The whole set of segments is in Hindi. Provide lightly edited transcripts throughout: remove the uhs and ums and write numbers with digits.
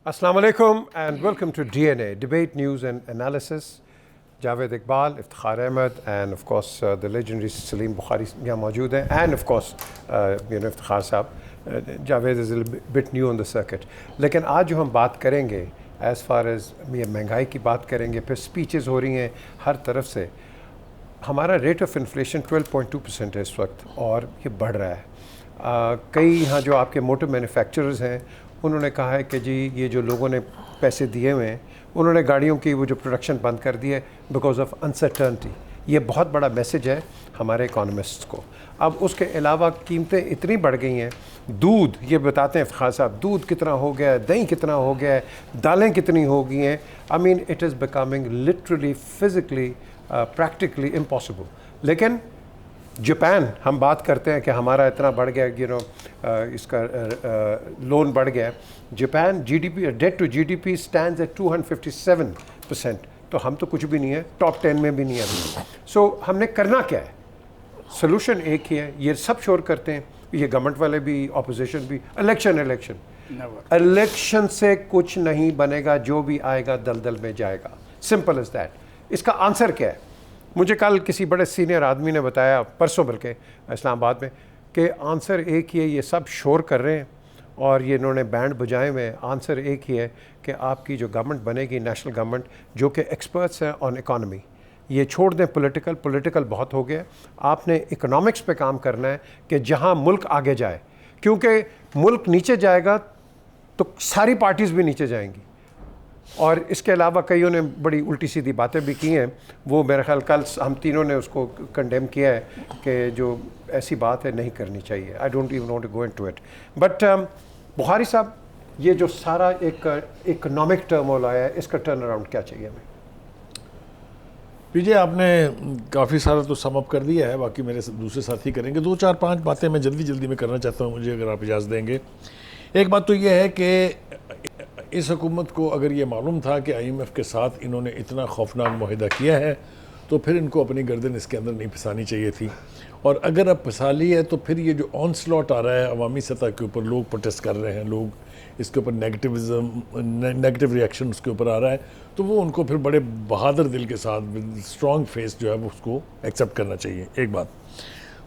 Assalamu alaikum and welcome to DNA, Debate, News and Analysis. Javed Iqbal, Iftikhar Ahmed and of course the legendary Salim Bukhari यहाँ मौजूद हैं and of course Iftikhar साहब. Javed is a bit new on the circuit. लेकिन आज जो हम बात करेंगे as far as ये महंगाई की बात करेंगे, फिर speeches हो रही हैं हर तरफ से. हमारा रेट ऑफ इन्फ्लेशन 12.2% है इस वक्त और ये बढ़ रहा है. कई यहाँ जो आपके मोटर मैन्युफैक्चरर्स हैं उन्होंने कहा है कि जी ये जो लोगों ने पैसे दिए हुए हैं उन्होंने गाड़ियों की वो जो प्रोडक्शन बंद कर दी है बिकॉज ऑफ अनसर्टनटी. ये बहुत बड़ा मैसेज है हमारे इकोनॉमिस्ट्स को. अब उसके अलावा कीमतें इतनी बढ़ गई हैं. दूध, ये बताते हैं इफ्तिखार साहब, दूध कितना हो गया है, दही कितना हो गया है, दालें कितनी हो गई हैं. I mean it is becoming literally physically practically impossible. लेकिन जापान, हम बात करते हैं कि हमारा इतना बढ़ गया, इसका लोन बढ़ गया. Japan GDP, debt to GDP stands at 257%. तो हम तो कुछ भी नहीं है, टॉप 10 में भी नहीं है अभी. सो हमने करना क्या है? सोल्यूशन एक ही है. ये सब शोर करते हैं, ये गवर्नमेंट वाले भी, ऑपोजिशन भी, इलेक्शन से कुछ नहीं बनेगा. जो भी आएगा दलदल में जाएगा. Simple as that. इसका आंसर क्या है? मुझे कल किसी बड़े सीनियर आदमी ने बताया, परसों बल्कि इस्लामाबाद में, कि आंसर एक ही है. ये सब शोर कर रहे हैं और ये इन्होंने बैंड बजाए हुए हैं. आंसर एक ही है कि आपकी जो गवर्नमेंट बनेगी, नेशनल गवर्नमेंट, जो कि एक्सपर्ट्स हैं ऑन इकॉनमी, ये छोड़ दें पॉलिटिकल बहुत हो गया. आपने इकोनॉमिक्स पे काम करना है कि जहां मुल्क आगे जाए, क्योंकि मुल्क नीचे जाएगा तो सारी पार्टीज़ भी नीचे जाएंगी. और इसके अलावा कईयों ने बड़ी उल्टी सीधी बातें भी की हैं. वो मेरे ख्याल कल हम तीनों ने उसको कंडेम किया है कि जो ऐसी बात है नहीं करनी चाहिए. I don't even want to go into it. But Bukhari साहब, ये जो सारा एक इकोनॉमिक टर्मोल आया है, इसका टर्न अराउंड क्या चाहिए हमें? पीजे, आपने काफ़ी सारा तो सम अप कर दिया है, बाकी मेरे दूसरे साथी करेंगे. 2-4-5 बातें मैं जल्दी में करना चाहता हूँ, मुझे अगर आप इजाज़त देंगे. एक बात तो ये है कि इस हुकूमत को अगर ये मालूम था कि IMF के साथ इन्होंने इतना खौफनाक मुआहिदा किया है तो फिर इनको अपनी गर्दन इसके अंदर नहीं फंसानी चाहिए थी. और अगर अब फंसा ली है तो फिर ये जो ऑन स्लॉट आ रहा है अवामी सतह के ऊपर, लोग प्रोटेस्ट कर रहे हैं, लोग इसके ऊपर नेगेटिव रिएक्शन उसके ऊपर आ रहा है, तो वो उनको फिर बड़े बहादुर दिल के साथ, स्ट्रॉन्ग फेस जो है वो उसको एक्सेप्ट करना चाहिए. एक बात.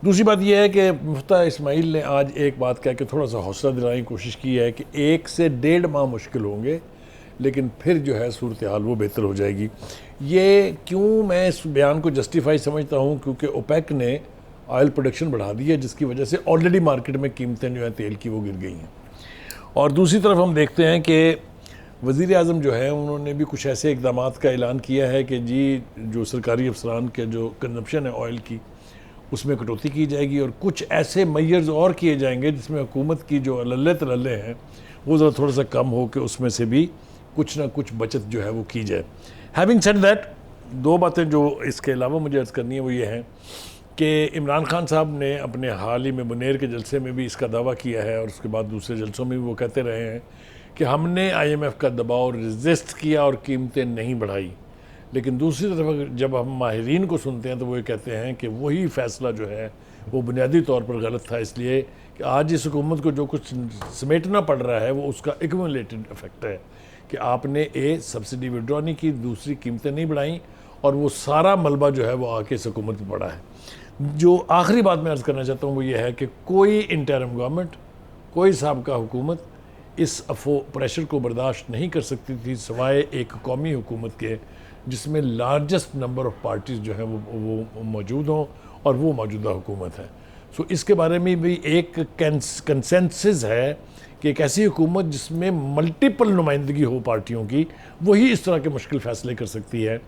दूसरी बात यह है कि मुफ्ता इस्माइल ने आज एक बात कह के थोड़ा सा हौसला दिलाने की कोशिश की है कि 1 से 1.5 माह मुश्किल होंगे लेकिन फिर जो है सूरत हाल वो बेहतर हो जाएगी. ये क्यों मैं इस बयान को जस्टिफाई समझता हूँ? क्योंकि ओपेक ने ऑयल प्रोडक्शन बढ़ा दी है जिसकी वजह से ऑलरेडी मार्केट में कीमतें जो है तेल की वो गिर गई हैं. और दूसरी तरफ हम देखते हैं कि वज़ीर आज़म जो है उन्होंने भी कुछ ऐसे इक़दाम का ऐलान किया है कि जी जो सरकारी अफसरान के जो कंजप्शन है ऑयल की उसमें कटौती की जाएगी और कुछ ऐसे मेजर्स और किए जाएंगे जिसमें हुकूमत की जो लल्ले तलल्ले हैं वो ज़रा थोड़ा सा कम हो के उसमें से भी कुछ ना कुछ बचत जो है वो की जाए. हैविंग सेड दैट, 2 बातें जो इसके अलावा मुझे अर्ज़ करनी है वो ये हैं कि इमरान खान साहब ने अपने हाल ही में मुनेर के जलसे में भी इसका दावा किया है और उसके बाद दूसरे जलसों में भी वो कहते रहे हैं कि हमने IMF का दबाव रेजिस्ट किया और कीमतें नहीं बढ़ाई. लेकिन दूसरी तरफ जब हम माहिरीन को सुनते हैं तो वो ये कहते हैं कि वही फ़ैसला जो है वो बुनियादी तौर पर गलत था, इसलिए कि आज इस हुकूमत को जो कुछ समेटना पड़ रहा है वो उसका एक्यूमुलेटेड इफेक्ट है कि आपने सब्सिडी विड्रॉ नहीं की, दूसरी कीमतें नहीं बढ़ाई और वो सारा मलबा जो है वो आके इस हुकूमत पर पड़ा है. जो आखिरी बात मैं अर्ज़ करना चाहता हूँ वो ये है कि कोई इंटरिम गवर्नमेंट, कोई साबिक़ा हुकूमत इस प्रेशर को बर्दाश्त नहीं कर सकती थी सिवाय एक कौमी हुकूमत के जिसमें लार्जेस्ट नंबर ऑफ़ पार्टीज़ जो हैं वो मौजूद हों और वो मौजूदा हुकूमत है. सो इसके बारे में भी एक कंसेंसस है कि एक ऐसी हुकूमत जिसमें मल्टीपल नुमाइंदगी हो पार्टियों की, वही इस तरह के मुश्किल फ़ैसले कर सकती है.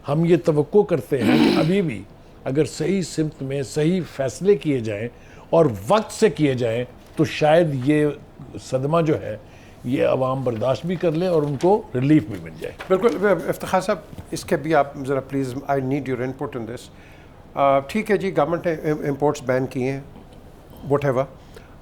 हम ये तवक्को करते हैं कि अभी भी अगर सही सिमत में सही फ़ैसले किए जाएँ और वक्त से किए जाएँ तो शायद ये सदमा जो है ये अवाम बर्दाश्त भी कर ले और उनको रिलीफ भी मिल जाए. बिल्कुल. इफ्तिखार साहब, इसके भी आप ज़रा please, I need your input in this. ठीक है जी, गवर्नमेंट ने इम्पोर्ट्स बैन किए हैं, व्हाटएवर.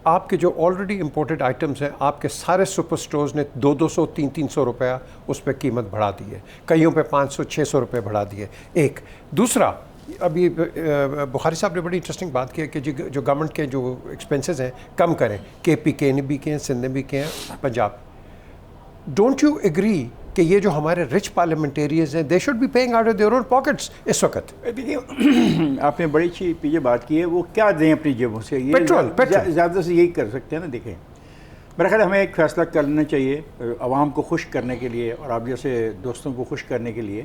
आपके जो ऑलरेडी इम्पोर्टेड आइटम्स हैं, आपके सारे सुपर स्टोर्स ने 200-300 रुपया उस पर कीमत बढ़ा दी है, कईयों पे 500-600 रुपये बढ़ा दिए. एक. दूसरा, अभी बुखारी साहब ने बड़ी इंटरेस्टिंग बात की है कि जो गवर्नमेंट के जो एक्सपेंसेस हैं कम करें. KP के भी के हैं, सिंध भी के हैं, पंजाब. डोंट यू एग्री कि ये जो हमारे रिच पार्लियामेंटेरियंस हैं they should be paying out of their own pockets इस वक्त? देखिए आपने बड़ी अच्छी पीछे बात की है, वो क्या दें अपनी जेबों से, ये पेट्रोल ज़्यादा से यही कर सकते हैं ना। देखें मेरा ख्याल हमें एक फ़ैसला करना चाहिए आवाम को खुश करने के लिए और आप जैसे दोस्तों को खुश करने के लिए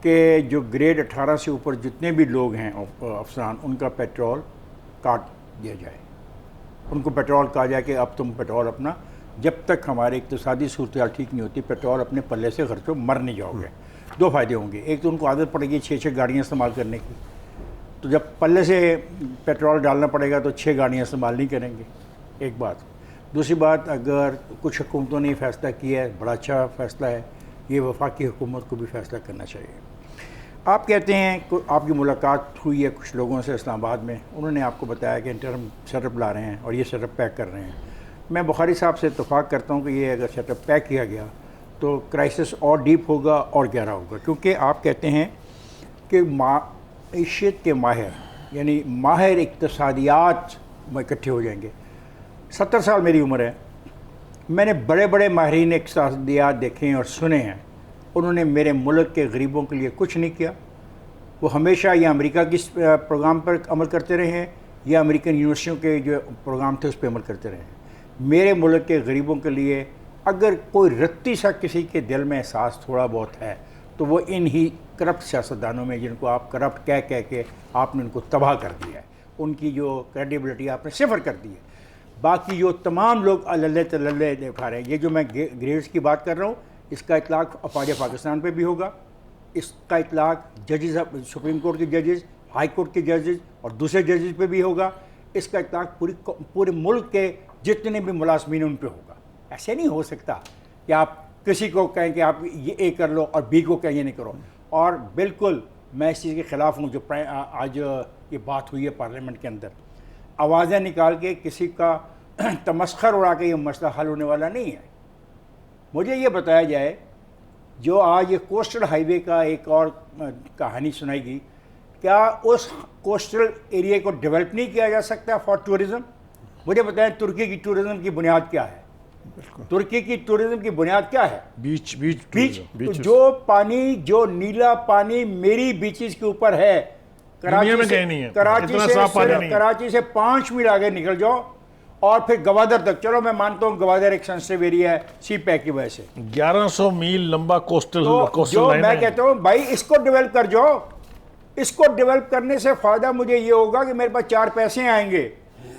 कि जो ग्रेड 18 से ऊपर जितने भी लोग हैं अफसरान, उनका पेट्रोल काट दिया जाए। उनको पेट्रोल कहा जाए कि अब तुम पेट्रोल अपना, जब तक हमारे इक़्तिसादी सूरत ठीक नहीं होती, पेट्रोल अपने पल्ले से खर्चो, मर नहीं जाओगे। दो फ़ायदे होंगे, एक तो उनको आदत पड़ेगी 6-6 गाड़ियाँ इस्तेमाल करने की, तो जब पल्ले से पेट्रोल डालना पड़ेगा तो 6 गाड़ियाँ इस्तेमाल नहीं करेंगे, एक बात। दूसरी बात, अगर कुछ हुकूमतों ने फ़ैसला किया है, बड़ा अच्छा फ़ैसला है, ये वफाकी हुकूमत को भी फ़ैसला करना चाहिए। आप कहते हैं आपकी मुलाकात हुई है कुछ लोगों से इस्लामाबाद में, उन्होंने आपको बताया कि इंटरम सेटअप ला रहे हैं और ये सेटअप पैक कर रहे हैं। मैं बुखारी साहब से इत्तफाक करता हूँ कि ये अगर सेटअप पैक किया गया तो क्राइसिस और डीप होगा और गहरा होगा, क्योंकि आप कहते हैं कि मईशत के माहिर यानी माहिर इक़्तिसादियात में इकट्ठे हो जाएंगे। 70 साल मेरी उम्र है, मैंने बड़े बड़े माहिरीन इक़्तिसादियात देखे हैं और सुने हैं, उन्होंने मेरे मुल्क के गरीबों के लिए कुछ नहीं किया। वो हमेशा या अमेरिका की प्रोग्राम पर अमल करते रहे हैं या अमेरिकन यूनिवर्सिटियों के जो प्रोग्राम थे उस पर अमल करते रहे हैं। मेरे मुल्क के गरीबों के लिए अगर कोई रत्ती सा किसी के दिल में एहसास थोड़ा बहुत है तो वो इन ही करप्ट सियासतदानों में, जिनको आप करप्ट कह कह के आपने उनको तबाह कर दिया है, उनकी जो क्रेडिबिलिटी आपने सिफर कर दी है। बाकी जो तमाम लोग अल्ले तल्ले दिखा रहे हैं, ये जो मैं ग्रेड्स की बात कर रहा हूँ, इसका इतलाक़ अफवाज पाकिस्तान पे भी होगा, इसका इतलाक़ जजेस, सुप्रीम कोर्ट के जजेस, हाई कोर्ट के जजेस और दूसरे जजेस पे भी होगा। इसका इतलाक़ पूरे मुल्क के जितने भी मुलाजमीन उन पे होगा। ऐसे नहीं हो सकता कि आप किसी को कहें कि आप ये ए कर लो और बी को कहें ये नहीं करो। और बिल्कुल मैं इस चीज़ के ख़िलाफ़ हूँ जो आज ये बात हुई है पार्लियामेंट के अंदर, आवाज़ें निकाल के किसी का तमस्खर उड़ा के ये मसला हल होने वाला नहीं है। मुझे ये बताया जाए, जो आज ये कोस्टल हाईवे का एक और कहानी सुनाई गई, क्या उस कोस्टल एरिया को डेवलप नहीं किया जा सकता फॉर टूरिज़म? मुझे बताएं तुर्की की टूरिज़म की बुनियाद क्या है? तुर्की की टूरिज़म की बुनियाद क्या है? बीच। तो जो पानी, जो नीला पानी मेरी बीचेस के ऊपर है, कराची से 5 मील आगे निकल जाओ और फिर गवादर तक, चलो मैं मानता हूँ गवादर एक सेंसिटिव एरिया है सी पैक की वजह से, 1100 मील लंबा कोस्टल जो मैं कहता हूँ भाई इसको डेवलप कर जाओ। इसको डेवलप करने से फ़ायदा मुझे ये होगा कि मेरे पास 4 पैसे आएंगे,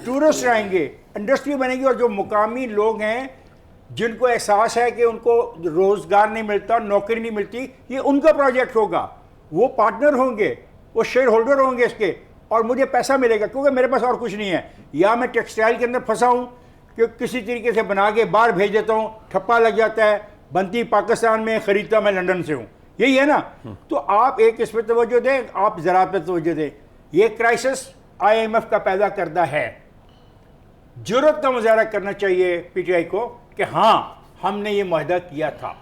टूरिस्ट आएंगे, इंडस्ट्री बनेगी, और जो मुकामी लोग हैं जिनको एहसास है कि उनको रोज़गार नहीं मिलता, नौकरी नहीं मिलती, ये उनका प्रोजेक्ट होगा, वो पार्टनर होंगे, वो शेयर होल्डर होंगे इसके, और मुझे पैसा मिलेगा, क्योंकि मेरे पास और कुछ नहीं है। या मैं टेक्सटाइल के अंदर फंसा हूँ कि किसी तरीके से बना के बाहर भेज देता हूँ, ठप्पा लग जाता है, बनती पाकिस्तान में, ख़रीदता मैं लंदन से हूँ, यही है ना। तो आप एक इस पर तवज्जो दें, आप ज़राअत पर तवज्जो दें। ये क्राइसिस IMF का पैदा करदा है। जुर्रत का मुजाहरा करना चाहिए PTI को कि हाँ हमने ये मुआहदा किया था,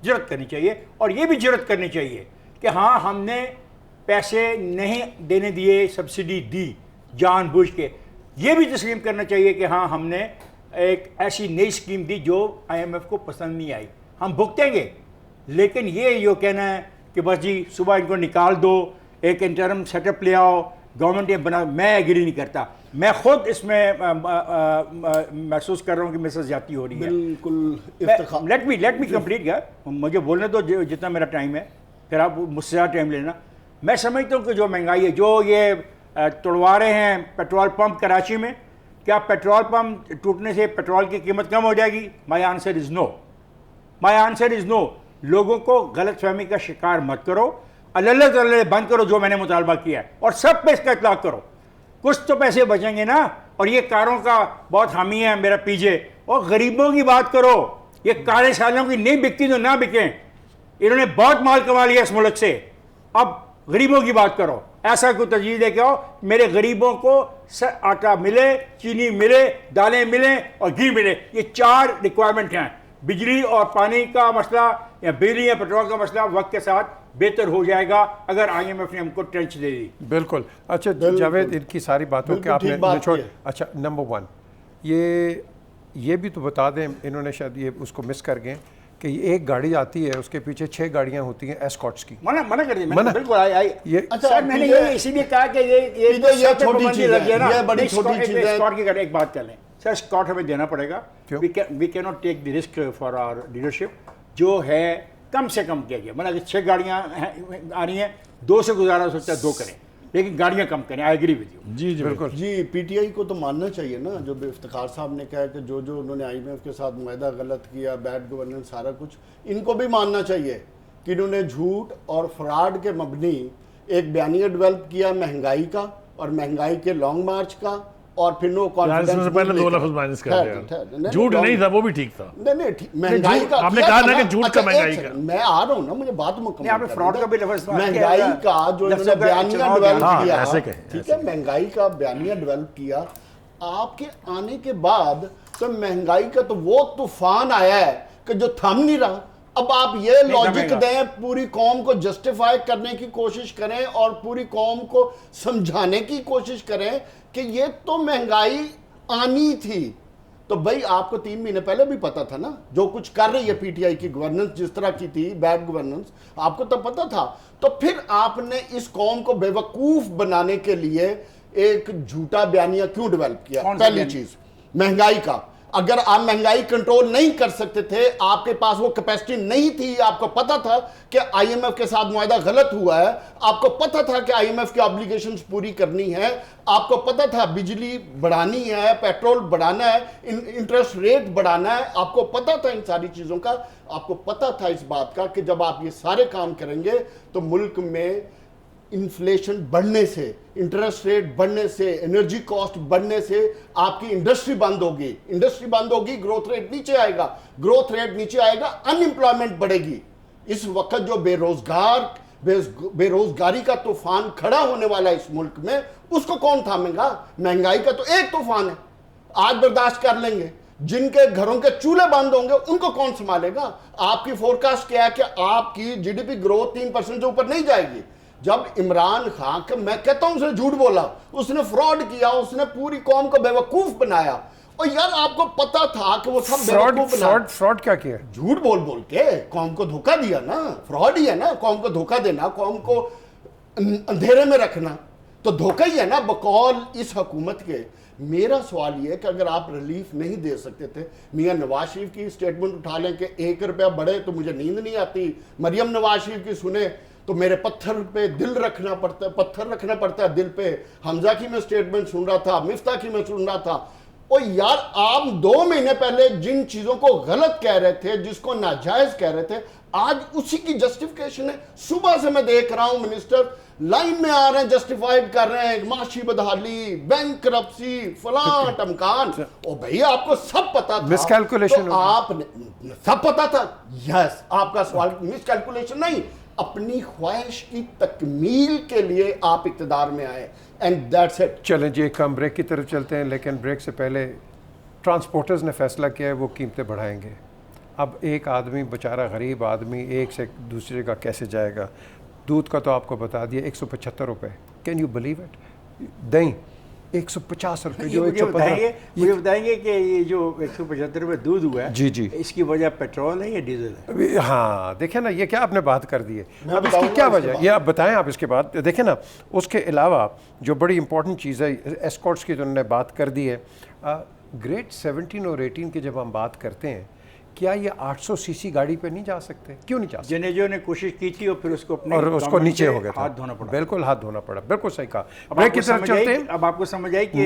जुर्रत करनी चाहिए। और ये भी जुर्रत करनी चाहिए कि हाँ हमने पैसे नहीं देने दिए, सब्सिडी दी जानबूझ के। ये भी तस्लीम करना चाहिए कि हाँ हमने एक ऐसी नई स्कीम दी जो IMF को पसंद नहीं आई, हम भुगतेंगे। लेकिन ये कहना है कि बस जी सुबह इनको निकाल दो, एक इंटरम सेटअप ले आओ, गवर्नमेंट ये बना, मैं एग्री नहीं करता। मैं खुद इसमें महसूस कर रहा हूँ कि मेरे साथ ज्यादती हो रही है। बिल्कुल। लेट मी कंप्लीट यार, मुझे बोलने दो जितना मेरा टाइम है, फिर आप मुझसे ज़्यादा टाइम लेना। मैं समझता हूँ कि जो महंगाई है, जो ये तोड़वा रहे हैं पेट्रोल पंप कराची में, क्या पेट्रोल पंप टूटने से पेट्रोल की कीमत कम हो जाएगी? My answer is no, my answer is no. लोगों को गलत फहमी का शिकार मत करो, अल्लाह तल्ले बंद करो जो मैंने मुतालबा किया है, और सब पे इसका इतलाक करो, कुछ तो पैसे बचेंगे ना। और ये कारों का बहुत हामी है मेरा पीछे, और गरीबों की बात करो, ये कारे सालों की नहीं बिकती तो ना बिकें, इन्होंने बहुत माल कमा लिया इस मुल्क से, अब गरीबों की बात करो। ऐसा कोई तजवीज़ लेके आओ, मेरे गरीबों को आटा मिले, चीनी मिले, दालें मिले और घी मिले। ये 4 रिक्वायरमेंट हैं। बिजली और पानी का मसला या बिजली या पेट्रोल का मसला वक्त के साथ बेहतर हो जाएगा अगर IMF ने हमको ट्रेंच दे दी। बिल्कुल। अच्छा जावेद, इनकी सारी बातों के आपने छोड़, अच्छा नंबर 1 ये भी तो बता दें, इन्होंने शायद ये उसको मिस कर गए कि एक गाड़ी आती है उसके पीछे 6 गाड़ियां होती हैं एस्कॉर्ट्स की। मना कर दी मना? मैंने, बिल्कुल आई ये अच्छा, सर मैंने ये इसीलिए कहा कि ये छोटी चीज़ है, ये बड़ी छोटी चीज़ है। स्कॉट की एक बात कर लें सर, स्कॉट हमें देना पड़ेगा। क्यों? We can not take the risk for our leadership, जो है कम से कम किया गया। मतलब 6 गाड़ियाँ आ रही हैं, 2 से गुजारा सोचता है 2 करें, लेकिन गाड़ियाँ कम करें। I agree with you. जी जी बिल्कुल। जी, पीटीआई को तो मानना चाहिए ना, जो इफ्तिखार साहब ने कहा कि जो उन्होंने आईएमएफ के साथ मुआहदा गलत किया, बैड गवर्नेंस, सारा कुछ, इनको भी मानना चाहिए कि इन्होंने झूठ और फ्रॉड के मबनी एक बयानिया डेवलप किया महंगाई का, और महंगाई के लॉन्ग मार्च का, और फिर नो कॉन्फिडेंस से पहले 2 लफ्ज माइनस कर दिया। झूठ नहीं था, वो भी ठीक था। नहीं ठीक, महंगाई का आपने कहा ना कि झूठ का महंगाई का। मैं आ रहा हूँ ना, मुझे बात मुकम्मल आपने फ्रॉड का भी लफ्ज महंगाई का जो इन्होंने बयानिया डेवलप किया, ऐसे कहें, ठीक है, महंगाई का बयानिया डेवलप किया आपके आने के बाद, तो महंगाई का तो वो तूफान आया है कि जो थम नहीं रहा। अब आप ये लॉजिक दें, पूरी कौम को जस्टिफाई करने की कोशिश करें और पूरी कौम को समझाने की कोशिश करें कि ये तो महंगाई आनी थी। तो भाई आपको 3 महीने पहले भी पता था ना, जो कुछ कर रही है पीटीआई की गवर्नेंस जिस तरह की थी, बैड गवर्नेंस, आपको तो पता था। तो फिर आपने इस कौम को बेवकूफ बनाने के लिए एक झूठा बयानिया क्यों डेवलप किया? पहली चीज महंगाई का, अगर आप महंगाई कंट्रोल नहीं कर सकते थे, आपके पास वो कैपेसिटी नहीं थी, आपको पता था कि आईएमएफ के साथ मुआहदा गलत हुआ है, आपको पता था कि आईएमएफ की ऑब्लिगेशंस पूरी करनी है, आपको पता था बिजली बढ़ानी है, पेट्रोल बढ़ाना है, इंटरेस्ट रेट बढ़ाना है, आपको पता था इन सारी चीजों का, आपको पता था इस बात का कि जब आप ये सारे काम करेंगे तो मुल्क में इन्फ्लेशन बढ़ने से, इंटरेस्ट रेट बढ़ने से, एनर्जी कॉस्ट बढ़ने से आपकी इंडस्ट्री बंद होगी, इंडस्ट्री बंद होगी, ग्रोथ रेट नीचे आएगा, ग्रोथ रेट नीचे आएगा, अनएम्प्लॉयमेंट बढ़ेगी। इस वक्त जो बेरोजगारी का तूफान खड़ा होने वाला है इस मुल्क में, उसको कौन थामेगा? महंगाई का तो एक तूफान है, आज बर्दाश्त कर लेंगे, जिनके घरों के चूल्हे बंद होंगे उनको कौन संभालेगा? आपकी फोरकास्ट क्या है कि आपकी जीडीपी ग्रोथ 3% से ऊपर नहीं जाएगी। जब इमरान खान का, मैं कहता हूं उसने झूठ बोला, उसने फ्रॉड किया, उसने पूरी कौम को बेवकूफ बनाया, और यार आपको पता था कि वो सब बेवकूफ बनाया। फ्रॉड क्या किया? झूठ बोल के कौम को धोखा दिया ना, फ्रॉड ही है ना, कौम को धोखा देना, कौम को अंधेरे में रखना, तो धोखा ही है ना बकौल इस हुकूमत के। मेरा सवाल ये है कि अगर आप रिलीफ नहीं दे सकते थे, मियां नवाज शरीफ की स्टेटमेंट उठा लें कि 1 रुपया बढ़े तो मुझे नींद नहीं आती, मरियम नवाज शरीफ की सुने तो मेरे पत्थर पे दिल रखना पड़ता है, पत्थर रखना पड़ता है दिल पे। हमजा की मैं स्टेटमेंट सुन रहा था, मिफ्ता की मैं सुन रहा था। और यार आप 2 महीने पहले जिन चीजों को गलत कह रहे थे, जिसको नाजायज कह रहे थे, आज उसी की जस्टिफिकेशन है। सुबह से मैं देख रहा हूं मिनिस्टर लाइन में आ रहे हैं, जस्टिफाइड कर रहे हैं, माशी बदहाली, बैंक करप्सी, फलां टमकान। ओ भाई आपको सब पता था, मिसकैलकुलेशन, तो आपने सब पता था। यस, आपका सवाल मिसकैलकुलेशन नहीं, अपनी ख्वाहिश की तकमील के लिए आप इक़्तिदार में आए, एंड दैट्स इट। चलें जी, एक हम ब्रेक की तरफ चलते हैं, लेकिन ब्रेक से पहले ट्रांसपोर्टर्स ने फैसला किया है वो कीमतें बढ़ाएंगे। अब एक आदमी, बेचारा गरीब आदमी, एक से दूसरी जगह कैसे जाएगा? दूध का तो आपको बता दिया 175 रुपये, कैन यू बिलीव इट? दही 150 रुपये, जो 115। मुझे बताएंगे कि ये जो 175 रुपये दूध हुआ है, जी जी, इसकी वजह पेट्रोल है या डीजल है? हाँ देखिए ना, ये क्या आपने बात कर दी है, अब इसकी क्या वजह है ये आप बताएं। आप इसके बाद देखें ना, उसके अलावा जो बड़ी इंपॉर्टेंट चीज़ है, एस्कॉर्ट्स की तो उन्होंने बात कर दी है। ग्रेड 17 और 18 की जब हम बात करते हैं, क्या ये 800 सीसी गाड़ी पे नहीं जा सकते? क्यों नहीं जा सकते? जनेजो ने कोशिश की थी और फिर उसको अपने और उसको नीचे हो गया था, हाथ धोना पड़ा। बिल्कुल हाथ धोना पड़ा, बिल्कुल सही कहा। अब ब्रेक की आपको तरफ समझ चलते आई, हैं। अब आपको समझ आई कि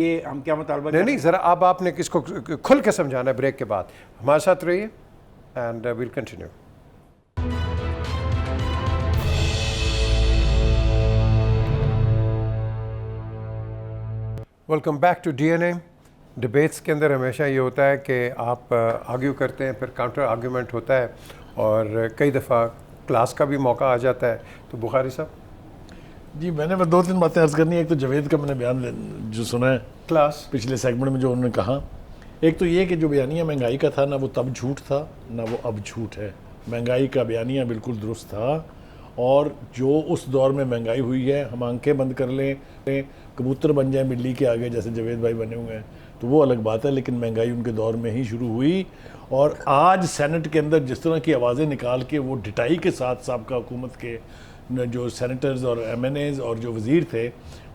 ये हम क्या मुतालबा कर रहे हैं? नहीं, ज़रा अब आपने किसको खुल के समझाना है। ब्रेक के बाद हमारे साथ रहिए and will continue. Welcome back to DNA. Debates के अंदर हमेशा ये होता है कि आप आर्ग्यू करते हैं, फिर काउंटर आर्ग्यूमेंट होता है, और कई दफ़ा क्लास का भी मौका आ जाता है। तो बुखारी साहब जी, मैंने 2-3 बातें अर्ज़ करनी है। एक तो जावेद का मैंने बयान जो सुना है क्लास पिछले सेगमेंट में, जो उन्होंने कहा, एक तो ये कि जो बयानिया महंगाई का था ना, वो तब झूठ था ना वो अब झूठ है। महंगाई का बयानिया बिल्कुल दुरुस्त था, और जो उस दौर में महंगाई हुई है, हम आंखें बंद कर लें, कबूतर बन जाए बिल्ली के आगे, जैसे जावेद भाई बने हुए हैं, तो वो अलग बात है, लेकिन महंगाई उनके दौर में ही शुरू हुई। और आज सेनेट के अंदर जिस तरह की आवाज़ें निकाल के वो ढिठाई के साथ साबका हुकूमत के जो सेनेटर्स और MNAs और जो वज़ीर थे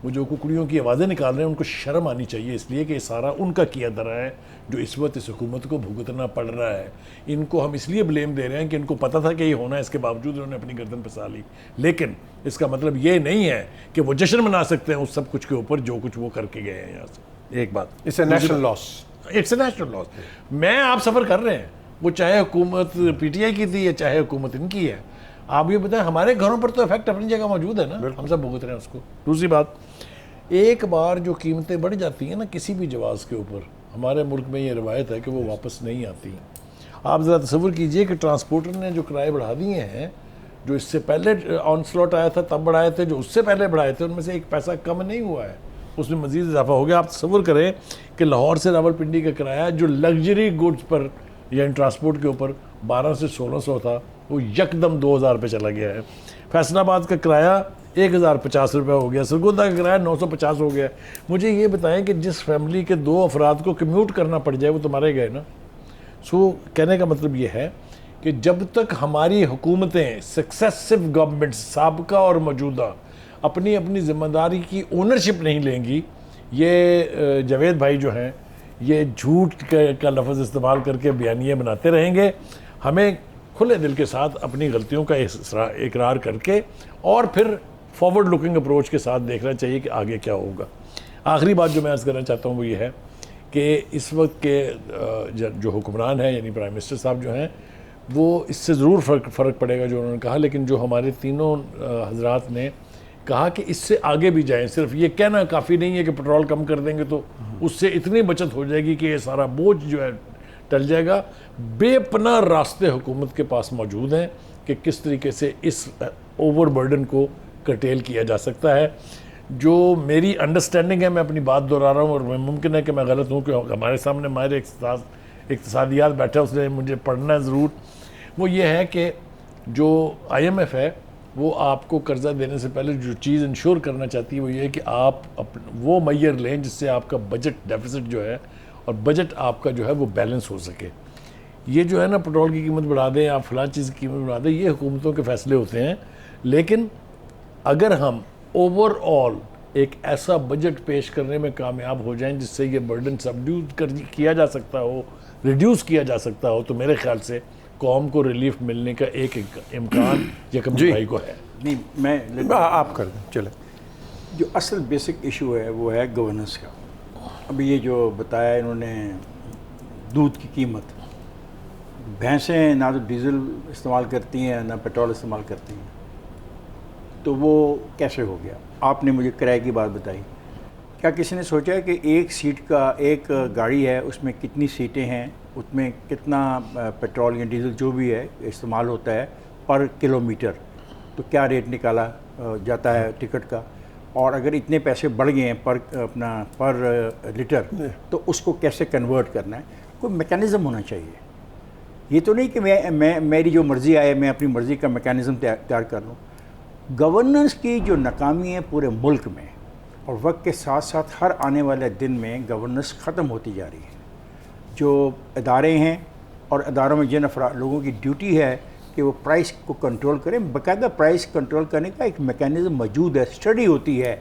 वो जो कुकड़ियों की आवाज़ें निकाल रहे हैं, उनको शर्म आनी चाहिए, इसलिए कि ये सारा उनका किया धरा है जो इस वक्त इस हुकूमत को भुगतना पड़ रहा है। इनको हम इसलिए ब्लेम दे रहे हैं कि इनको पता था कि ये होना है, इसके बावजूद उन्होंने अपनी गर्दन फंसा ली। लेकिन इसका मतलब ये नहीं है कि वो जश्न मना सकते हैं उस सब कुछ के ऊपर जो कुछ वो करके गए हैं यहाँ से। एक बात, it's a national loss, it's a national loss. मैं आप सफ़र कर रहे हैं, वो चाहे हुकूमत PTI की थी या चाहे हुकूमत इनकी है। आप ये बताएं, हमारे घरों पर तो इफेक्ट अपनी जगह मौजूद है ना, हम सब भुगत रहे हैं उसको। दूसरी बात, एक बार जो कीमतें बढ़ जाती हैं ना किसी भी जवाज़ के ऊपर, हमारे मुल्क में ये रवायत है कि वो वापस नहीं आती। आप ज़रा तसव्वुर कीजिए कि ट्रांसपोर्टर ने जो किराए बढ़ा दिए हैं, जो इससे पहले ऑनस्लॉट आया था तब बढ़ाए थे, जो उससे पहले बढ़ाए थे उनमें से एक पैसा कम नहीं हुआ है, उसमें मज़ीद इजाफा हो गया। आप तसव्वुर करें कि लाहौर से रावलपिंडी का किराया जो लग्जरी गुड्स पर यानी ट्रांसपोर्ट के ऊपर 1200 से 1600 था, वो यकदम 2000 पे चला गया है। फैसलाबाद का किराया 1050 रुपये हो गया, सरगोदा का किराया 950 हो गया। मुझे ये बताएं कि जिस फैमिली के 2 अफराद को कम्यूट करना पड़ जाए वो तो मारे गए ना। सो कहने का मतलब ये है कि जब तक हमारी हुकूमतें, सक्सेसिव गवर्नमेंट साबका और मौजूदा, अपनी अपनी ज़िम्मेदारी की ओनरशिप नहीं लेंगी, ये जावेद भाई जो हैं ये झूठ का लफ्ज़ इस्तेमाल करके बयानिए बनाते रहेंगे। हमें खुले दिल के साथ अपनी गलतियों का इकरार करके और फिर फॉरवर्ड लुकिंग अप्रोच के साथ देखना चाहिए कि आगे क्या होगा। आखिरी बात जो मैं अर्ज़ करना चाहता हूँ वो ये है कि इस वक्त के जो हुक्मरान हैं यानी प्राइम मिनिस्टर साहब जो हैं, वो इससे ज़रूर फ़र्क पड़ेगा जो उन्होंने कहा, लेकिन जो हमारे तीनों हजरात ने कहा कि इससे आगे भी जाएं। सिर्फ ये कहना काफ़ी नहीं है कि पेट्रोल कम कर देंगे तो उससे इतनी बचत हो जाएगी कि ये सारा बोझ जो है टल जाएगा। बेपनाह रास्ते हुकूमत के पास मौजूद हैं कि किस तरीके से इस ओवरबर्डन को कर्टेल किया जा सकता है। जो मेरी अंडरस्टैंडिंग है, मैं अपनी बात दोहरा रहा हूँ और मुमकिन है कि मैं गलत हूँ, क्योंकि हमारे सामने माहिर इक़्तिसादियात बैठा, उसने मुझे पढ़ना है ज़रूर। वो ये है कि जो IMF है वो आपको कर्जा देने से पहले जो चीज़ इंश्योर करना चाहती है वो ये है कि आप वो मैयर लें जिससे आपका बजट डेफिसिट जो है और बजट आपका जो है वो बैलेंस हो सके। ये जो है ना, पेट्रोल की कीमत बढ़ा दें, आप फलां चीज़ की कीमत बढ़ा दें, ये हुकूमतों के फ़ैसले होते हैं। लेकिन अगर हम ओवरऑल एक ऐसा बजट पेश करने में कामयाब हो जाएं जिससे ये बर्डन सबड्यूज किया जा सकता हो, रिड्यूस किया जा सकता हो, तो मेरे ख्याल से कौम को रिलीफ मिलने का एक इम्कान यकम भाई को है। नहीं, मैं आप कर दें, चले। जो असल बेसिक इशू है वो है गवर्नेंस का। अभी ये जो बताया इन्होंने, दूध की कीमत, भैंसें ना तो डीजल इस्तेमाल करती हैं ना पेट्रोल इस्तेमाल करती हैं, तो वो कैसे हो गया? आपने मुझे किराए की बात बताई। क्या किसी ने सोचा है कि एक सीट का, एक गाड़ी है उसमें कितनी सीटें हैं, उसमें कितना पेट्रोल या डीजल जो भी है इस्तेमाल होता है पर किलोमीटर, तो क्या रेट निकाला जाता है टिकट का, और अगर इतने पैसे बढ़ गए हैं पर लीटर तो उसको कैसे कन्वर्ट करना है? कोई मैकेनिज़्म होना चाहिए। ये तो नहीं कि मैं मेरी जो मर्ज़ी आए मैं अपनी मर्ज़ी का मैकेनिज़्म तैयार कर लूँ। गवर्नेंस की जो नाकामी है पूरे मुल्क में, और वक्त के साथ साथ हर आने वाले दिन में गवर्नेंस ख़त्म होती जा रही है। जो इदारे हैं और इदारों में जिन लोगों की ड्यूटी है कि वो प्राइस को कंट्रोल करें, बाकायदा प्राइस कंट्रोल करने का एक मैकेनिज़्म मौजूद है, स्टडी होती है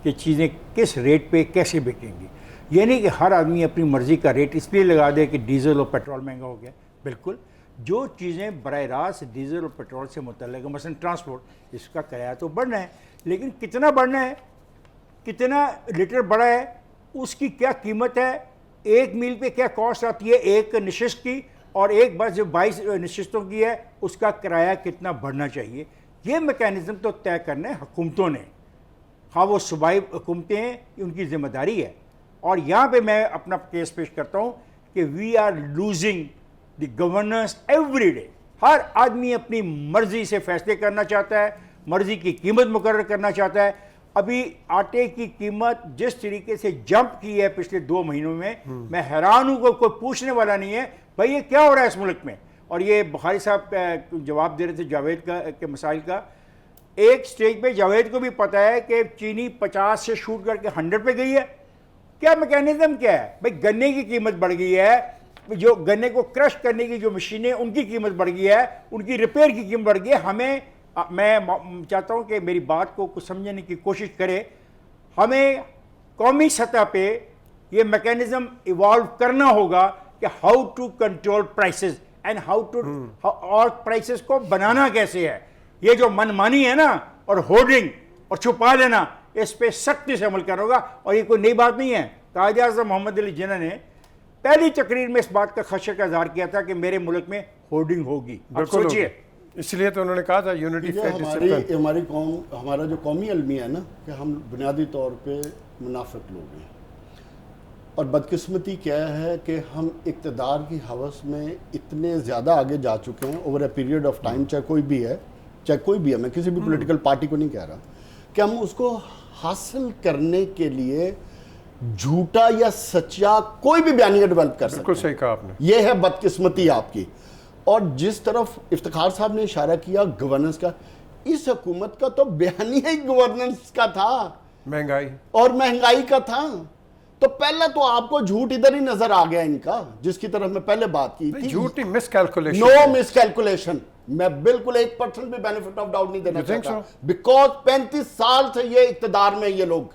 कि चीज़ें किस रेट पे कैसे बिकेंगी। ये नहीं कि हर आदमी अपनी मर्ज़ी का रेट इसलिए लगा दे कि डीज़ल और पेट्रोल महंगा हो गया। बिल्कुल, जो चीज़ें बराह रास्त डीज़ल और पेट्रोल से मुतल्लिक़, मसलन ट्रांसपोर्ट, इसका किराया तो बढ़ना है, लेकिन कितना बढ़ना है, कितना लीटर बढ़ा है, उसकी क्या कीमत है, एक मील पे क्या कॉस्ट आती है एक नशिस्त की, और एक बस जो 22 नशिस्तों की है उसका किराया कितना बढ़ना चाहिए। ये मैकेनिज़्म तो तय करना है हुकूमतों ने, हाँ वो सूबाई हुकूमतें हैं, उनकी ज़िम्मेदारी है। और यहाँ पे मैं अपना केस पेश करता हूँ कि we are losing the governance every day. हर आदमी अपनी मर्ज़ी से फैसले करना चाहता है, मर्ज़ी की कीमत मुकर्रर करना चाहता है। अभी आटे की कीमत जिस तरीके से जंप की है पिछले 2 महीनों में, मैं हैरान हूँ, कोई पूछने वाला नहीं है भाई ये क्या हो रहा है इस मुल्क में। और ये बुखारी साहब जवाब दे रहे थे जावेद के मसाइल का। एक स्टेज पे जावेद को भी पता है कि चीनी 50 से शूट करके 100 पे गई है, क्या मैकेनिज्म क्या है भाई? गन्ने की कीमत बढ़ गई है, जो गन्ने को क्रश करने की जो मशीनें उनकी कीमत बढ़ गई है, उनकी रिपेयर की कीमत बढ़ गई है। मैं चाहता हूं कि मेरी बात को कुछ समझने की कोशिश करें। हमें कौमी सतह पे ये मैकेनिज्म इवॉल्व करना होगा कि how to control prices and how to और प्राइसेस को बनाना कैसे है। ये जो मनमानी है ना, और होर्डिंग और छुपा लेना, इस पे सख्ती से अमल करना होगा। और ये कोई नई बात नहीं है। कायदे आज़म मोहम्मद अली जिन्ना ने पहली तकरीर में इस बात का खदशे का इजहार किया था कि मेरे मुल्क में होर्डिंग होगी। अब सोचिए, इसलिए तो उन्होंने कहा था यूनिटी हमारी कौम, हमारा जो कौमी अलमिया है ना कि हम बुनियादी तौर पे मुनाफिक लोग हैं। और बदकिस्मती क्या है कि हम इक़्तिदार की हवस में इतने ज़्यादा आगे जा चुके हैं over a period of time, चाहे कोई भी है, मैं किसी भी पॉलिटिकल पार्टी को नहीं कह रहा, कि हम उसको हासिल करने के लिए झूठा या सच्चा कोई भी बयानिया डेवलप कर सकते हैं। बिल्कुल सही कहा आपने। ये है बदकिस्मती आपकी। और जिस तरफ इफ्तिखार साहब ने इशारा किया गवर्नेंस का, इस हुकूमत का तो बयानिया ही गवर्नेंस का था, महंगाई और महंगाई का था। तो पहले तो आपको झूठ इधर ही नजर आ गया इनका, जिसकी तरफ मैं पहले बात की थी। झूठ नहीं, मिसकैलकुलेशन। No miscalculation. मैं बिल्कुल 1% भी बेनिफिट ऑफ डाउट नहीं देना चाहता, बिकॉज 35 साल से ये इक्तदार में ये लोग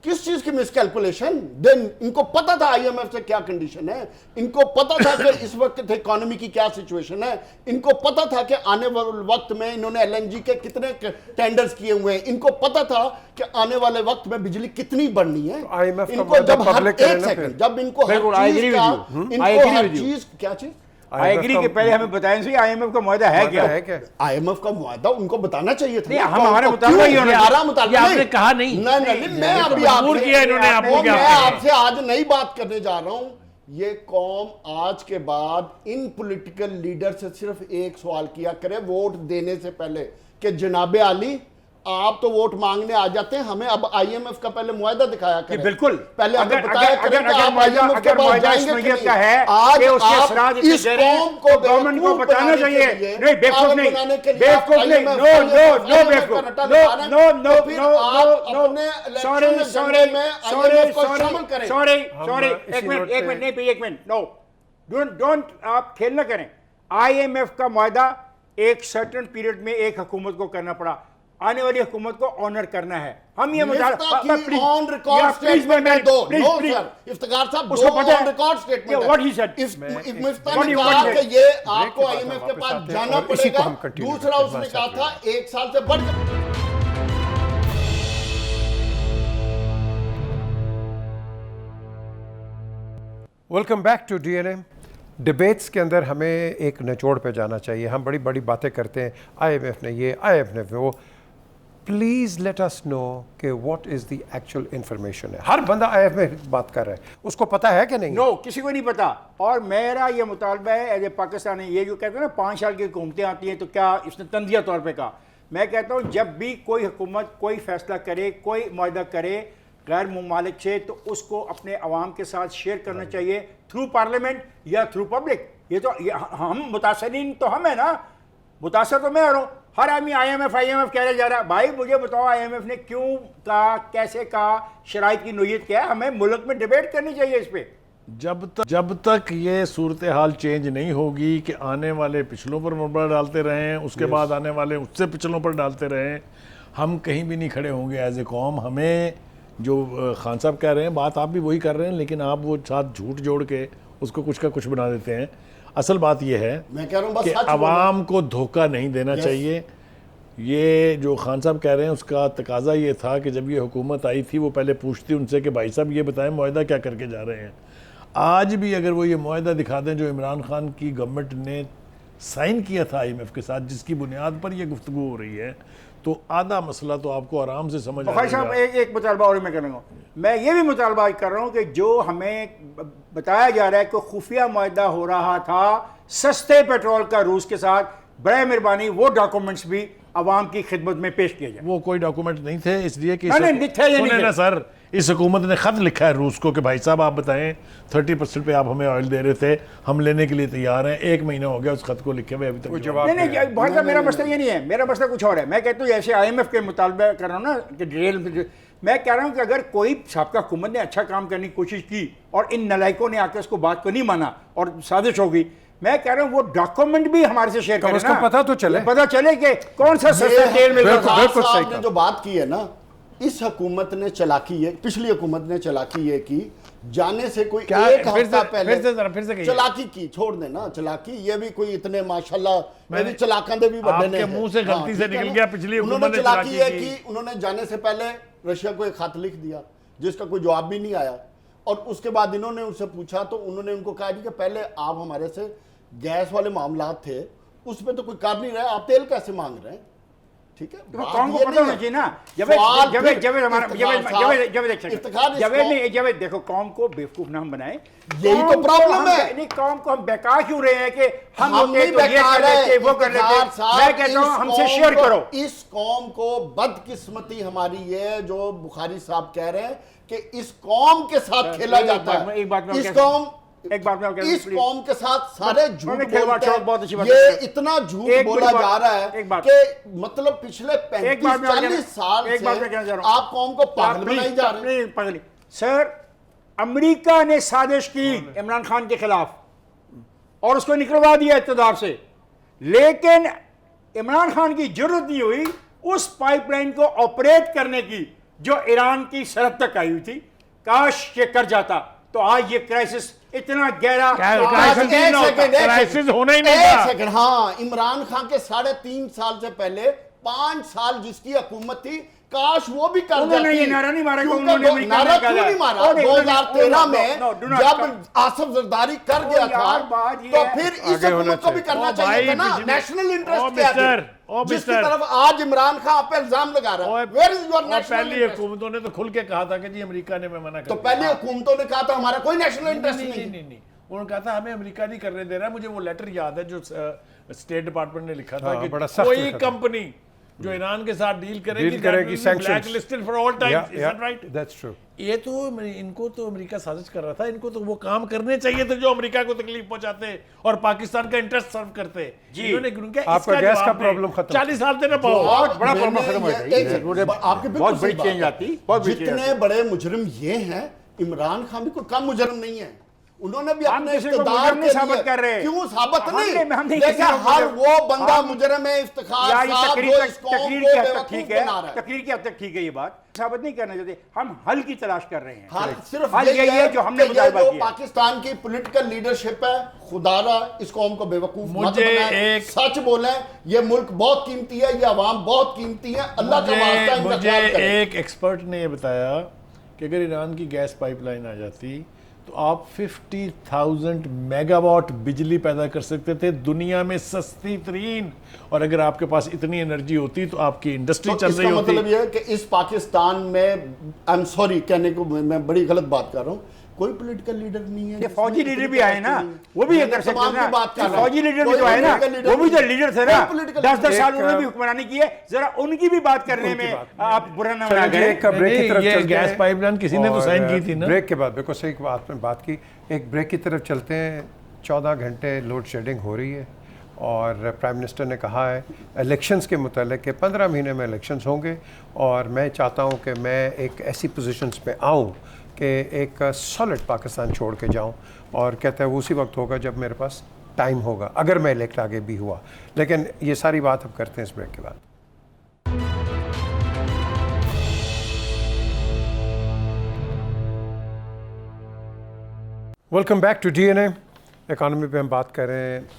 किस चीज की मिसकैलकुलेशन। देन इनको पता था आईएमएफ से क्या कंडीशन है, इनको पता था कि इस वक्त इकोनॉमी की क्या सिचुएशन है, इनको पता था कि आने वाले वक्त में इन्होंने एलएनजी के कितने टेंडर्स किए हुए हैं, इनको पता था कि आने वाले वक्त में बिजली कितनी बढ़नी है। आईएमएफ इनको जब हर एक सेकंड, जब इनको हर चीज क्या चीज आई एग्री के पहले हमें बताएं सही आईएमएफ का मुआहदा है क्या? आईएमएफ का मुआहदा उनको बताना चाहिए था। हमारे मुताबिक आपने कहा नहीं। मैं अभी आपसे आज नई बात करने जा रहा हूं। ये कौम आज के बाद इन पॉलिटिकल लीडर से सिर्फ एक सवाल किया करे वोट देने से पहले कि जनाबे आली आप तो वोट मांगने आ जाते हैं, हमें अब आईएमएफ का पहले मुआहदा दिखाया करें। बिल्कुल पहले अगर इस कौम को गवर्नमेंट को बताना चाहिए। नहीं बेवकूफ नहीं, बेवकूफ नहीं, नो नो नो बेवकूफ, no no no no sorry sorry sorry sorry sorry एक मिनट नहीं भाई, एक मिनट, नो डोंट आप खेल ना करें। आईएमएफ का मुआहदा एक सर्टेन पीरियड में एक हुकूमत को करना पड़ा, आने वाली हुकूमत को ऑनर करना है। हम ये ऑन रिकॉर्ड स्टेटमेंट दो। नो सर, इफ्तिखार साहब दो on record statement. What he said, Iftikhar ने कहा कि ये आपको आईएमएफ के पास जाना पड़ेगा। दूसरा उसने कहा था 1 साल से बढ़ welcome back to DNA. Debates के अंदर हमें एक निचोड़ पे जाना चाहिए। हम बड़ी बड़ी बातें करते हैं, आईएमएफ ने ये, आईएमएफ ने वो। प्लीज़ लेट अस नो कि what is the actual information है। हर बंदा आईएमएफ में बात कर रहा है, उसको पता है कि नहीं? नो किसी को नहीं पता। और मेरा ये मुतालबा है एज ए पाकिस्तानी, ये जो कहते हैं ना 5 साल की हुकूमतें आती हैं तो क्या इसने तंजिया तौर पे कहा, मैं कहता हूँ जब भी कोई हुकूमत कोई फैसला करे, कोई मुआहदा करे गैर मुमालिक से, तो उसको अपने अवाम के साथ शेयर करना चाहिए थ्रू पार्लियामेंट या थ्रू पब्लिक। ये तो हम मुतासरीन तो हम है ना, मुतासर तो मैं हो रहा हूँ। हर आदमी आईएमएफ आईएमएफ कह रहा जा रहा है। भाई मुझे बताओ आईएमएफ ने क्यों कहा, कैसे कहा, शराइत की नोयत क्या है? हमें मुल्क में डिबेट करनी चाहिए इस पे। जब तक ये सूरत हाल चेंज नहीं होगी कि आने वाले पिछलों पर मुरब्बा डालते रहें, उसके बाद आने वाले उससे पिछलों पर डालते रहें, हम कहीं भी नहीं खड़े होंगे एज ए कौम। हमें जो खान साहब कह रहे हैं बात आप भी वही कर रहे हैं, लेकिन आप वो साथ झूठ जोड़ के उसको कुछ का कुछ बना देते हैं। असल बात यह है मैं कह रहा हूं कि अवाम को धोखा नहीं देना चाहिए। ये जो खान साहब कह रहे हैं उसका तकाजा ये था कि जब ये हुकूमत आई थी वो पहले पूछती उनसे कि भाई साहब ये बताएं मुआहदा क्या करके जा रहे हैं। आज भी अगर वो ये मुआहदा दिखा दें जो इमरान खान की गवर्नमेंट ने साइन किया था आईएमएफ के साथ, जिसकी बुनियाद पर ये गुफ्तगू हो रही है, तो आधा मसला तो आपको आराम से समझ आ जाएगा। एक मुतालबा और मैं करूँगा, मैं ये भी मुतालबा कर रहा हूँ कि जो हमें बताया जा रहा है कि खुफिया मुआहदा हो रहा था सस्ते पेट्रोल का रूस के साथ, बड़े मेहरबानी वो डॉक्यूमेंट्स भी अवाम की खिदमत में पेश किए जाए। वो कोई डॉक्यूमेंट नहीं थे, इसलिए कि सुने ना सर, इस हुकूमत ने खत लिखा है रूस को कि भाई साहब आप बताएं 30% पे आप हमें ऑयल दे रहे थे, हम लेने के लिए तैयार हैं। 1 महीना हो गया उस खत को लिखे हुए, अभी तक जवाब नहीं। बहुत मेरा मसला ये नहीं है, मेरा मसला कुछ और है। मैं कहता हूँ ऐसे आईएमएफ के मुतालबा कर रहा हूँ ना कि मैं कह रहा हूं कि अगर कोई साबका हुकूमत ने अच्छा काम करने की कोशिश की और इन नलायकों ने आकर उसको बात को नहीं माना और साजिश होगी, मैं कह रहा हूं वो डॉक्यूमेंट भी हमारे से शेयर करें ना, पता तो चले, पता चले कि कौन सा सस्ता तेल मिल रहा है। साहब ने जो बात की है ना, इस हुकूमत ने चलाकी है, पिछली हुकूमत ने चलाकी है कि जाने से कोई क्या एक फिर हफ्ता से- पहले फिर से कहिए। चलाकी की, छोड़ देना चलाकी, ये भी कोई इतने माशाल्लाह ये भी चलाकां दे भी बड़े आपके ने हैं। मुंह से गलती से ठीक है निकल ना? गया, पिछली हुकूमत उन्होंने ने चलाकी है चलाकी कि उन्होंने जाने से पहले रशिया को एक खत लिख दिया जिसका कोई जवाब भी नहीं आया, और उसके बाद इन्होंने उनसे पूछा तो उन्होंने उनको कहा कि पहले आप हमारे से गैस वाले मामला थे उस पर तो कोई कर नहीं रहा, आप तेल कैसे मांग रहे हैं? ठीक है, तो कौन को पता होना चाहिए ना। जावेद देखो, कौम को बेवकूफ ना हम बनाए, यही तो प्रॉब्लम है। नहीं, कौम को हम बेकार क्यों रहे हैं कि हम हम नहीं होते तो ये बेकार कर लेते, है, वो कर लेते। मैं कहता हूँ हमसे शेयर करो। इस कौम को बदकिस्मती हमारी ये जो बुखारी साहब कह रहे हैं कि इस कौम के साथ खेला जाता है। एक बात मैं इस कौम एक बात मैं इस कौम के साथ सारे झूठ बोलते हैं। बहुत अच्छी बात ये है। इतना झूठ एक बोला बड़ी जा रहा एक है बात। कि मतलब पिछले एक बात मैं 35-40 साल एक बात मैं कहना चाह रहा हूं। आप कौम को पागल बनाई जा रहे हैं। पागल सर, अमेरिका ने साजिश की इमरान खान के खिलाफ और उसको निकलवा दिया इक़्तिदार से, लेकिन इमरान खान की जरूरत नहीं हुई उस पाइपलाइन को ऑपरेट करने की जो ईरान की सरहद तक आई हुई थी। काश ये कर जाता तो आज ये क्राइसिस इतना गहरा क्राइसिस होना ही नहीं एक था। सेकंड, हाँ, इमरान खान के 3.5 साल से पहले 5 साल जिसकी हुकूमत थी, काश वो भी कर उन्होंने जाती। ये नारा नहीं मारा कि क्योंकि उन्होंने अमेरिका नारा में क्यों कहा नहीं है। मारा? ओ नहीं, 2013 में no, do not जब stop। आसिफ जरदारी कर गया था, यार, बात ये तो है। फिर इस आगे होना हुकूमत को भी चाहिए। करना ओ चाहिए था भाई, ना। पिछले- नेशनल ओ इंटरेस्ट क्या मिस्टर, है ओ जिसकी मिस्टर। तरफ आज इमरान खान आप पे इल्जाम लगा रहा है? वेयर इज योर नेशनल पहली इंटरेस्ट? हुकूमतों ने तो खुल के कहा था कि जी अमेरिका ने मैं मना कर तो दिया। पहले हुकूमतों ने कहा था हमारा कोई नेशनल इंटरेस्ट नहीं नहीं नहीं है। नहीं, उन्होंने कहा था हमें अमेरिका नहीं करने दे रहा। मुझे वो लेटर याद है जो स्टेट डिपार्टमेंट ने लिखा था हाँ, कि बड़ा सख्त कोई लिखा था। कंपनी जो ईरान के साथ डील करेगी sanctions। Blacklisted for all times. Is that right? That's true. ये तो इनको तो अमेरिका साजिश कर रहा था, इनको तो वो काम करने चाहिए थे जो अमेरिका को तकलीफ पहुंचाते और पाकिस्तान का इंटरेस्ट सर्व करते। इन्होंने क्या आपका इसका गैस का जवाब प्रॉब्लम नहीं। खत्म। 40 साल देना पाओ। बहुत बड़ा प्रॉब्लम मैंने खत्म हो ये- जाएगी। एक सेकंड, आपकी बिल्कुल बहुत बड़ी सही बात चेंज है। आती, बहुत बड़ी चेंज जितने बड़े मुजरिम ये हैं, इमरान खान भी कोई कम मुजरिम नहीं है। उन्होंने भी हम अपने किसी को इक़्तिदार मुजरिम नहीं के साबित लिए- कर रहे। क्यों साबित हम नहीं? नहीं देखिए, किसी को हर मुजरिम- वो बंदा हम- मुजरिम है, इफ्तिखार यार, ये साहब तकरीर जो इस कौम तकरीर को की हद तक बेवकूफ ठीक बना रहा है, है। तकरीर की हद तक ठीक है। ये बात साबित नहीं करना चाहते, हम हल की तलाश कर रहे हैं। हाँ, सिर्फ हल यही यही है जो हमने कि ये मुतालबा जो किया। पाकिस्तान की पॉलिटिकल लीडरशिप है, खुदारा इस कौम को बेवकूफ मत मुझे बनाएं। एक- सच बोलें, ये मुल्क बहुत कीमती है, ये अवाम बहुत कीमती है। अल्लाह का वास्ता इनका मुझे ख्याल करें। एक एक्सपर्ट ने ये बताया कि अगर ईरान की गैस पाइपलाइन आ जाती तो आप 50,000 मेगावाट बिजली पैदा कर सकते थे, दुनिया में सस्ती तरीन। और अगर आपके पास इतनी एनर्जी होती तो आपकी इंडस्ट्री तो चल इसका रही होती। मतलब ये है कि इस पाकिस्तान में, आई एम सॉरी कहने को मैं बड़ी गलत बात कर रहा हूँ, कोई पॉलिटिकल लीडर नहीं है। ये फौजी लीडर भी आए ना, वो भी ये कर सकते हैं ना। बात कर फौजी लीडर भी तो आए ना, वो भी तो लीडर थे ना। 10-10 साल उन्होंने भी हुक्मरानी की है। जरा उनकी भी बात करने में आप बुरा ना मना चलिए, एक करें। ब्रेक की तरफ ये चलते गैस हैं। पाइपलाइन किसी ने तो और, साइन की थी ना। ब्रेक के बाद बिल्कुल सही बात की। एक ब्रेक की तरफ चलते हैं। 14 घंटे लोड शेडिंग हो रही है और प्राइम मिनिस्टर ने कहा है इलेक्शंस के मुतालिक कि 15 महीने में इलेक्शंस होंगे और मैं चाहता हूं कि मैं एक ऐसी पोजीशंस पे आऊं कि एक सॉलिड पाकिस्तान छोड़ के जाऊं, और कहता है वो उसी वक्त होगा जब मेरे पास टाइम होगा, अगर मैं इलेक्ट आगे भी हुआ। लेकिन ये सारी बात हम करते हैं इस ब्रेक के बाद। Welcome back to DNA. Economy पे हम बात कर रहे हैं।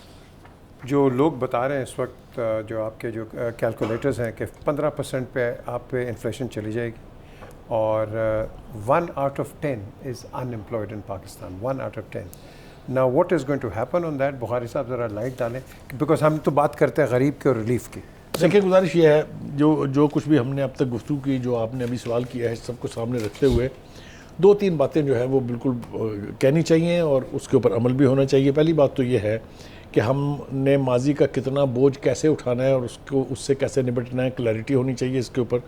जो लोग बता रहे हैं इस वक्त, जो आपके जो कैलकुलेटर्स हैं कि 15% पे आप पे इन्फ्लेशन चली जाएगी और 1 out of 10 is unemployed in Pakistan. 1 out of 10। Now what is going to happen on that? Bukhari साहब ज़रा लाइट डालें, बिकॉज हम तो बात करते हैं गरीब के और रिलीफ की। देखिए, गुजारिश ये है, जो कुछ भी हमने अब तक गुफ्तगू की, जो आपने अभी सवाल किया है, सबको सामने रखते हुए 2-3 बातें जो है वो बिल्कुल कहनी चाहिए और उसके ऊपर अमल भी होना चाहिए। पहली बात तो ये है कि हमने माजी का कितना बोझ कैसे उठाना है और उसको उससे कैसे निपटना है, क्लैरिटी होनी चाहिए इसके ऊपर।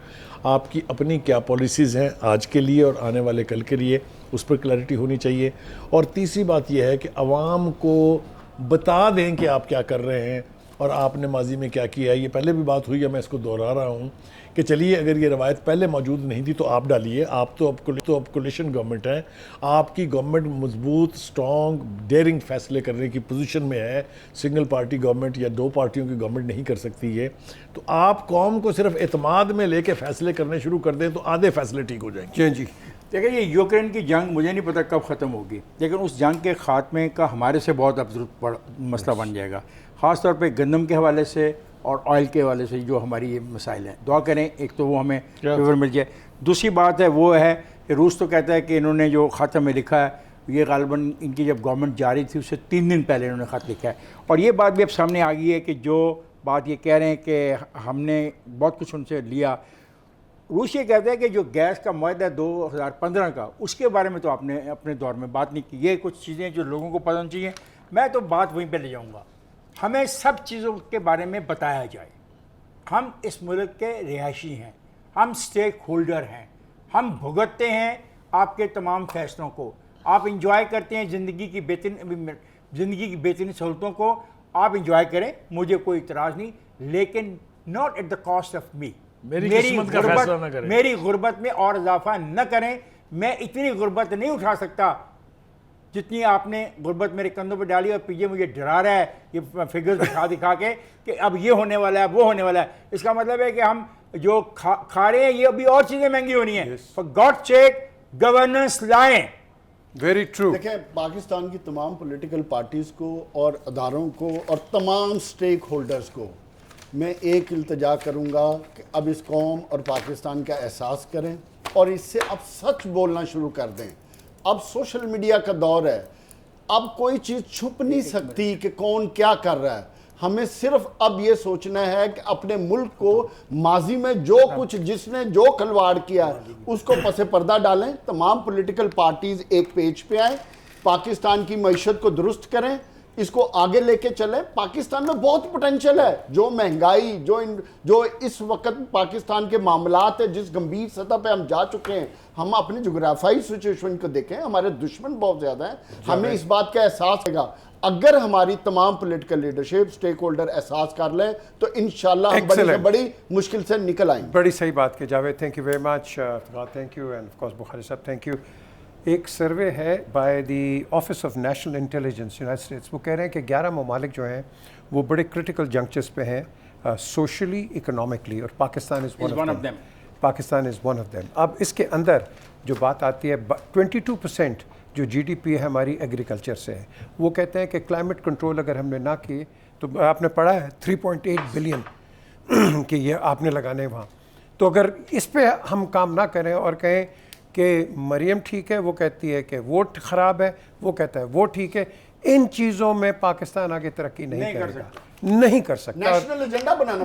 आपकी अपनी क्या पॉलिसीज़ हैं आज के लिए और आने वाले कल के लिए, उस पर क्लैरिटी होनी चाहिए। और तीसरी बात यह है कि आवाम को बता दें कि आप क्या कर रहे हैं और आपने माजी में क्या किया है। ये पहले भी बात हुई है, मैं इसको दोहरा रहा हूँ कि चलिए अगर ये रवायत पहले मौजूद नहीं थी तो आप डालिए। आप तो अब कोलिशन गवर्नमेंट है, आपकी गवर्नमेंट मजबूत स्ट्रॉन्ग डेयरिंग फैसले करने की पोजीशन में है। सिंगल पार्टी गवर्नमेंट या दो पार्टियों की गवर्नमेंट नहीं कर सकती ये। तो आप कौम को सिर्फ एतमाद में लेके फैसले करने शुरू कर दें तो आधे फैसले ठीक हो जाएंगे। जी देखिए, ये यूक्रेन की जंग मुझे नहीं पता कब ख़त्म होगी, लेकिन उस जंग के ख़ात्मे का हमारे से बहुत अब मसला बन जाएगा, ख़ास तौर पे गंदम के हवाले से और ऑयल के हवाले से जो हमारी ये मसाइल हैं। दुआ करें एक तो वो हमें फेवर मिल जाए। दूसरी बात है वो है कि रूस तो कहता है कि इन्होंने जो ख़त में लिखा है ये गालिबन इनकी जब गवर्नमेंट जारी थी उससे 3 दिन पहले इन्होंने ख़त लिखा है। और ये बात भी अब सामने आ गई है कि जो बात ये कह रहे हैं कि हमने बहुत कुछ उनसे लिया। रूस ये कहता है कि जो गैस का मुआहदा 2015 का, उसके बारे में तो आपने अपने दौर में बात नहीं की। ये कुछ चीज़ें जो लोगों को पता चाहिए, मैं तो बात वहीं पे ले जाऊंगा। हमें सब चीज़ों के बारे में बताया जाए। हम इस मुल्क के रिहायशी हैं, हम स्टेक होल्डर हैं, हम भुगतते हैं आपके तमाम फैसलों को। आप इंजॉय करते हैं ज़िंदगी की बेहतरीन सहूलतों को, आप इंजॉय करें, मुझे कोई इतराज़ नहीं, लेकिन not at the cost of me. मेरी गुर्बत में और इजाफा न करें। मैं इतनी गुर्बत नहीं उठा सकता जितनी आपने गुर्बत मेरे कंधों पर डाली, और पीछे मुझे डरा रहा है ये फिगर्स दिखा के कि अब ये होने वाला है, वो होने वाला है। इसका मतलब है कि हम जो खा रहे हैं ये अभी और चीज़ें महंगी होनी है। फॉर गॉड सेक गवर्नेंस लाएं। Very true. देखिए, पाकिस्तान की तमाम पॉलिटिकल पार्टीज़ को और अदारों को और तमाम स्टेक होल्डर्स को मैं एक इल्तिजा करूंगा कि अब इस कौम और पाकिस्तान का एहसास करें और इससे अब सच बोलना शुरू कर दें। अब सोशल मीडिया का दौर है, अब कोई चीज़ छुप नहीं सकती कि कौन क्या कर रहा है। हमें सिर्फ अब ये सोचना है कि अपने मुल्क को माजी में जो कुछ जिसने जो खिलवाड़ किया है उसको पसे पर्दा डालें। तमाम पॉलिटिकल पार्टीज़ एक पेज पे आए, पाकिस्तान की मईशत को दुरुस्त करें, इसको आगे लेके चले। पाकिस्तान में बहुत पोटेंशियल है। जो महंगाई जो इस वक्त पाकिस्तान के मामलात है, जिस गंभीर सतह पे हम जा चुके हैं, हम अपनी जोग्राफाई सिचुएशन को देखें, हमारे दुश्मन बहुत ज़्यादा हैं। हमें इस बात का एहसास होगा अगर हमारी तमाम पॉलिटिकल लीडरशिप स्टेक होल्डर एहसास कर ले तो इंशाल्लाह हम बड़ी से बड़ी मुश्किल से निकल आएंगे। बड़ी सही बात की Javed, thank you very much. Thank you end of course Bukhari साहब थैंक यू। एक सर्वे है by the office of national intelligence United states, वो कह रहे हैं कि 11 ममालिक जो हैं वो बड़े क्रिटिकल जंक्चर्स पे हैं सोशली इकोनॉमिकली, और Pakistan is one of them. Pakistan is one of them. अब इसके अंदर जो बात आती है 22% जो जीडीपी है हमारी एग्रीकल्चर से है। वो कहते हैं कि क्लाइमेट कंट्रोल अगर हमने ना किए तो आपने पढ़ा है 3.8 बिलियन कि ये आपने लगाने वहाँ। तो अगर इस पे हम काम ना करें और कहें कि मरियम ठीक है, वो कहती है कि वोट ख़राब है, वो कहता है वो ठीक है, इन चीज़ों में पाकिस्तान आगे तरक्की नहीं करेगा, नहीं कर सकता। नेशनल एजेंडा बनाना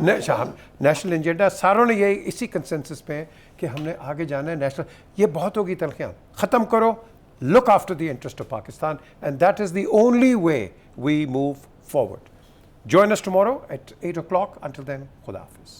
नेशनल एजेंडा सारों ने यही इसी कंसेंसस पे है कि हमने आगे जाना है नेशनल। ये बहुत होगी तलखियाँ, ख़त्म करो, look after the interest of Pakistan, and that is the only way we move forward. Join us tomorrow at 8 o'clock. Until then, Khuda Hafiz.